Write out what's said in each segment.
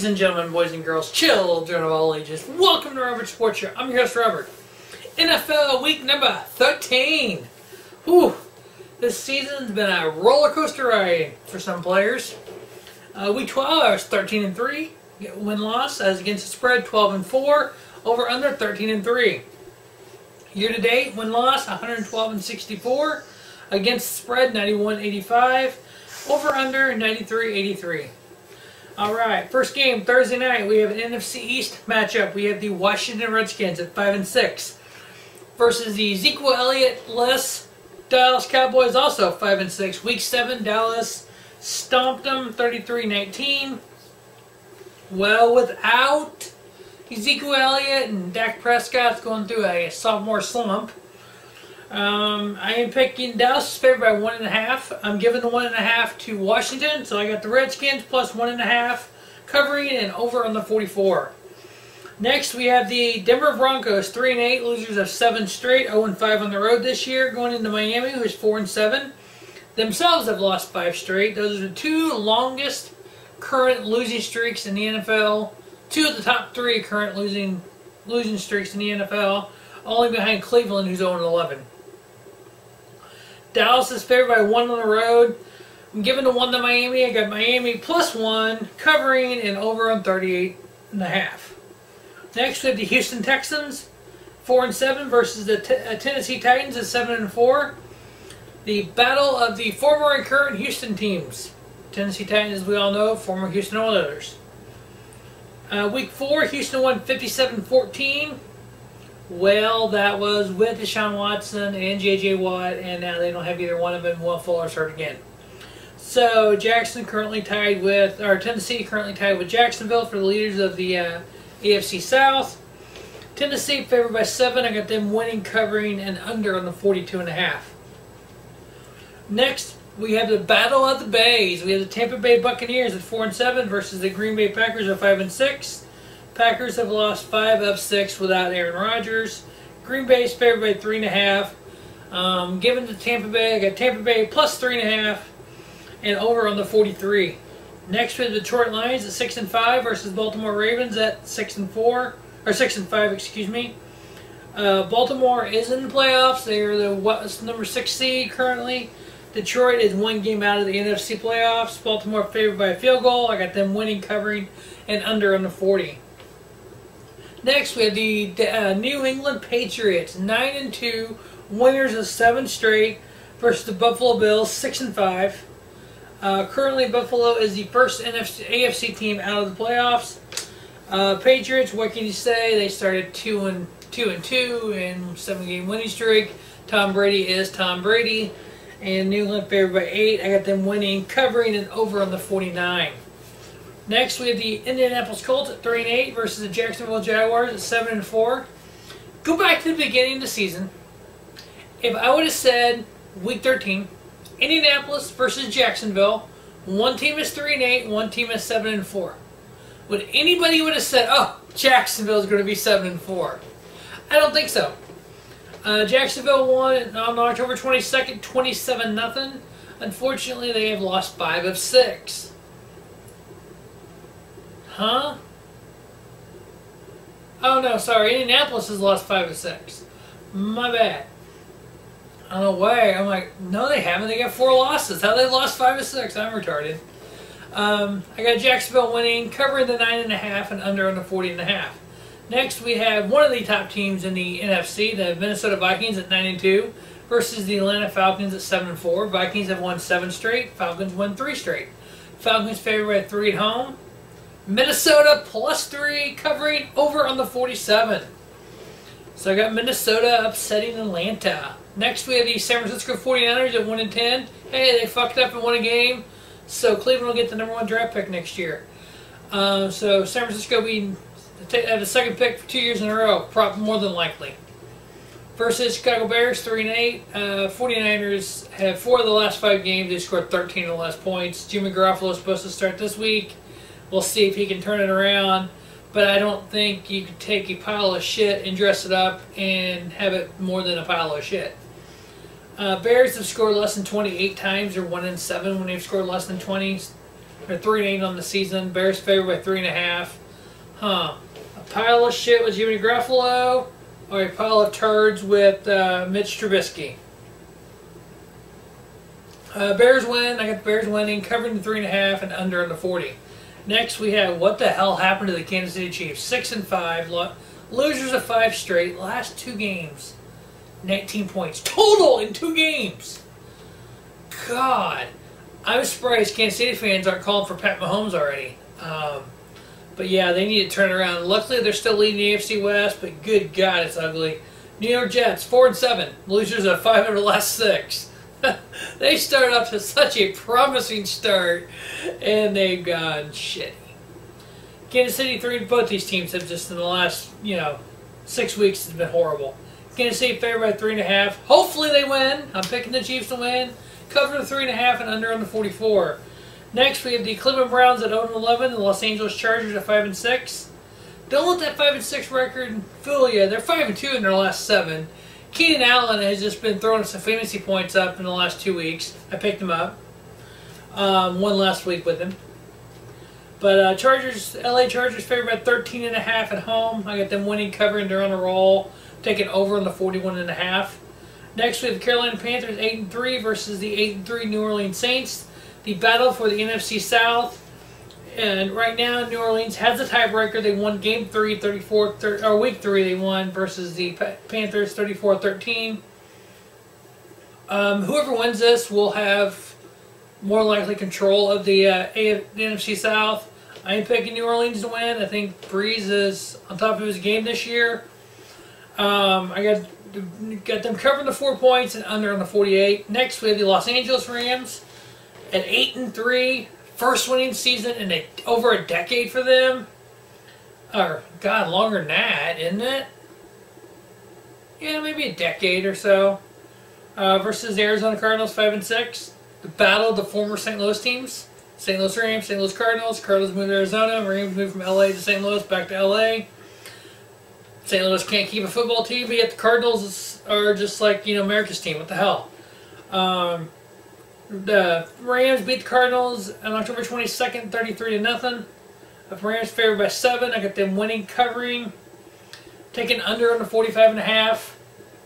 Ladies and gentlemen, boys and girls, children of all ages, welcome to Robert Sports Show. I'm your host, Robert. NFL week number 13. Whew. This season's been a roller coaster ride for some players. Week 12, I was 13-3. Win-loss as against the spread, 12-4. Over-under, 13-3. Year-to-date, win-loss, 112-64. Against the spread, 91-85. Over-under, 93-83. Alright, first game, Thursday night, we have an NFC East matchup. We have the Washington Redskins at 5-6 versus the Ezekiel Elliott-less Dallas Cowboys, also 5-6. Week 7, Dallas stomped them 33-19. Well, without Ezekiel Elliott and Dak Prescott's going through a sophomore slump. I am picking Dallas favored by 1.5. I'm giving the 1.5 to Washington, so I got the Redskins plus 1.5 covering and over on the 44. Next, we have the Denver Broncos, 3-8, losers of 7 straight, 0-5 on the road this year, going into Miami, who's 4-7. Themselves have lost 5 straight. Those are the 2 longest current losing streaks in the NFL. 2 of the top 3 current losing streaks in the NFL, only behind Cleveland, who's 0-11. Dallas is favored by 1 on the road. I'm giving the 1 to Miami. I got Miami plus 1, covering and over on 38.5. Next, we have the Houston Texans, 4-7 versus the Tennessee Titans at 7-4. The battle of the former and current Houston teams. Tennessee Titans, as we all know, former Houston Oilers. Week 4, Houston won 57-14. Well, that was with Deshaun Watson and J.J. Watt, and now they don't have either one of them. Will Fuller's hurt again. So Tennessee currently tied with Jacksonville for the leaders of the AFC South. Tennessee favored by 7. I got them winning, covering, and under on the 42.5. Next, we have the Battle of the Bays. We have the Tampa Bay Buccaneers at 4-7 versus the Green Bay Packers at 5-6. Packers have lost 5 of 6 without Aaron Rodgers. Green Bay is favored by 3.5. Given to Tampa Bay, I got Tampa Bay plus 3.5 and over on the 43. Next, we have the Detroit Lions at 6-5 versus Baltimore Ravens at 6-4 or 6-5. Excuse me. Baltimore is in the playoffs. They are the number 6 seed currently. Detroit is 1 game out of the NFC playoffs. Baltimore favored by a field goal. I got them winning, covering, and under on the 40. Next, we have the New England Patriots, 9-2, winners of 7 straight, versus the Buffalo Bills, 6-5. Currently, Buffalo is the first AFC team out of the playoffs. Patriots, what can you say? They started 2-2 and 7-game winning streak. Tom Brady is Tom Brady, and New England favored by 8. I got them winning, covering, and over on the 49. Next, we have the Indianapolis Colts at 3-8 versus the Jacksonville Jaguars at 7-4. Go back to the beginning of the season. If I would have said Week 13, Indianapolis versus Jacksonville, one team is 3-8, one team is 7-4. Would anybody would have said, "Oh, Jacksonville is going to be 7-4"? I don't think so. Jacksonville won on October 22nd, 27-0. Unfortunately, they have lost 5 of 6. Huh? Oh no, sorry. Indianapolis has lost 5 of 6. My bad. I don't know why. I'm like, no, they haven't. They got 4 losses. How they lost 5 of 6? I'm retarded. I got Jacksonville winning, covering the 9.5 and under on the 40.5. Next, we have one of the top teams in the NFC, the Minnesota Vikings at 9-2 versus the Atlanta Falcons at 7-4. Vikings have won 7 straight. Falcons won 3 straight. Falcons favored by 3 at home. Minnesota plus 3, covering over on the 47. So I got Minnesota upsetting Atlanta. Next, we have the San Francisco 49ers at 1-10. Hey, they fucked up and won a game, so Cleveland will get the number 1 draft pick next year. So San Francisco will have the 2nd pick for 2 years in a row, more than likely. Versus Chicago Bears, 3-8. 49ers have 4 of the last 5 games. They scored 13 or less points. Jimmy Garoppolo is supposed to start this week. We'll see if he can turn it around. But I don't think you could take a pile of shit and dress it up and have it more than a pile of shit. Bears have scored less than 28 times. They're 1-7 when they've scored less than 20. They're 3-8 on the season. Bears favored by 3.5. Huh. A pile of shit with Jimmy Garoppolo, or a pile of turds with Mitch Trubisky. Bears win. I got the Bears winning, covering the 3.5 and under on the 40. Next, we have what the hell happened to the Kansas City Chiefs? 6-5, losers of 5 straight. Last 2 games, 19 points total in 2 games. God, I'm surprised Kansas City fans aren't calling for Pat Mahomes already. But yeah, they need to turn it around. Luckily, they're still leading the AFC West, but good God, it's ugly. New York Jets, 4-7, losers of 5 of the last 6. They started off to such a promising start, and they've gone shitty. Kansas City, both these teams have just in the last, 6 weeks has been horrible. Kansas City favored by 3.5. Hopefully they win. I'm picking the Chiefs to win. Cover the 3.5 and under on the 44. Next, we have the Cleveland Browns at 0-11, the Los Angeles Chargers at 5-6. Don't let that 5-6 record fool you. They're 5-2 in their last 7. Keenan Allen has just been throwing some fantasy points up in the last 2 weeks. I picked him up. One last week with him. But LA Chargers favored by 13.5 at home. I got them winning, covering. They're on a roll. Taking over on the 41.5. Next, we have the Carolina Panthers 8-3 versus the 8-3 New Orleans Saints. The battle for the NFC South. And right now, New Orleans has a tiebreaker. They won Game 3, Week 3 they won versus the Panthers 34-13. Whoever wins this will have more likely control of the NFC South. I am picking New Orleans to win. I think Breeze is on top of his game this year. I got them covering the 4 points and under on the 48. Next, we have the Los Angeles Rams at 8-3. First winning season in over a decade for them. Or, God, longer than that, isn't it? Yeah, maybe a decade or so. Versus the Arizona Cardinals, 5-6. The battle of the former St. Louis teams. St. Louis Rams, St. Louis Cardinals. Cardinals moved to Arizona. Rams moved from LA to St. Louis, back to LA. St. Louis can't keep a football team, but yet the Cardinals are just like, America's team. What the hell? The Rams beat the Cardinals on October 22nd, 33-0. The Rams favored by 7. I got them winning, covering. Taking under on the 45.5.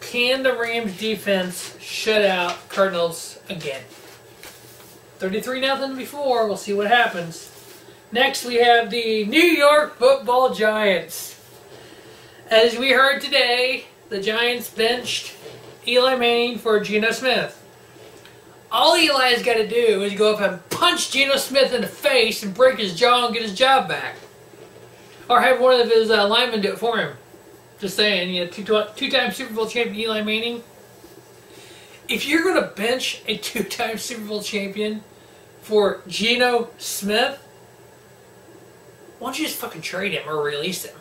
Can the Rams defense shut out Cardinals again? 33-0 before. We'll see what happens. Next, we have the New York Football Giants. As we heard today, the Giants benched Eli Manning for Geno Smith. All Eli has got to do is go up and punch Geno Smith in the face and break his jaw and get his job back. Or have one of his linemen do it for him. Just saying, two-time Super Bowl champion Eli Manning. If you're going to bench a 2-time Super Bowl champion for Geno Smith, why don't you just fucking trade him or release him?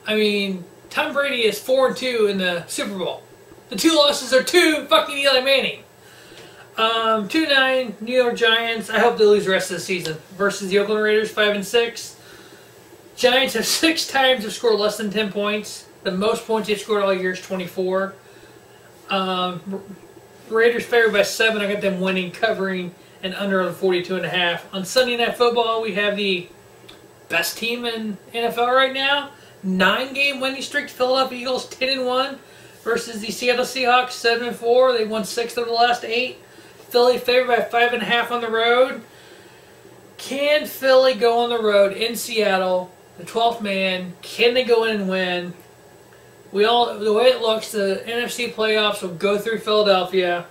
I mean, Tom Brady is 4-2 in the Super Bowl. The 2 losses are to fucking Eli Manning. 2-9 New York Giants. I hope they lose the rest of the season. Versus the Oakland Raiders, 5-6. Giants have 6 times have scored less than 10 points. The most points they've scored all year is 24. Raiders favored by 7. I got them winning, covering, and under on 42.5. On Sunday Night Football, we have the best team in NFL right now. 9-game winning streak. Philadelphia Eagles 10-1 versus the Seattle Seahawks 7-4. They won 6 of the last 8. Philly favored by 5.5 on the road. Can Philly go on the road in Seattle, the 12th man? Can they go in and win? The way it looks, the NFC playoffs will go through Philadelphia.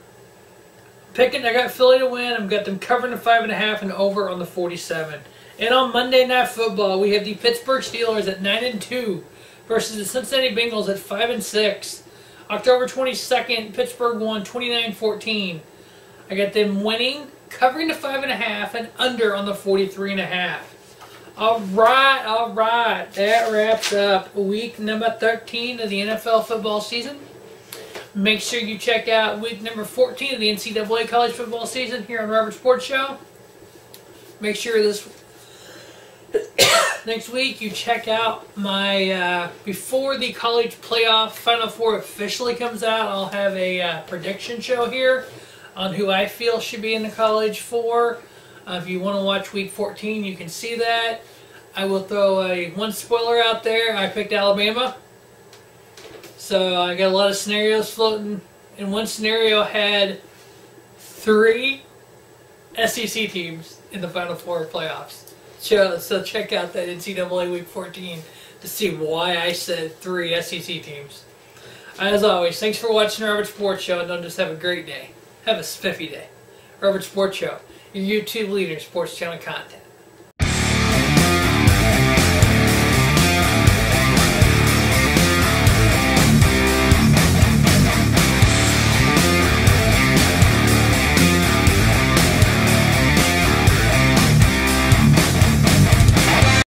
I got Philly to win. I've got them covering the 5.5 and over on the 47. And on Monday Night Football, we have the Pittsburgh Steelers at 9-2 versus the Cincinnati Bengals at 5-6. October 22nd, Pittsburgh won 29-14. I got them winning, covering the 5.5 and under on the 43.5. All right. That wraps up week number 13 of the NFL football season. Make sure you check out week number 14 of the NCAA college football season here on Robert Sports Show. Make sure next week you check out my, before the college playoff Final Four officially comes out, I'll have a prediction show here on who I feel should be in the college four. If you want to watch Week 14, you can see that. I will throw one spoiler out there. I picked Alabama. So I got a lot of scenarios floating. And one scenario had 3 SEC teams in the Final Four playoffs. So check out that NCAA Week 14 to see why I said 3 SEC teams. As always, thanks for watching Robert Sports Show, and don't just have a great day. Have a spiffy day. Robert Sports Show, your YouTube leader in sports channel content.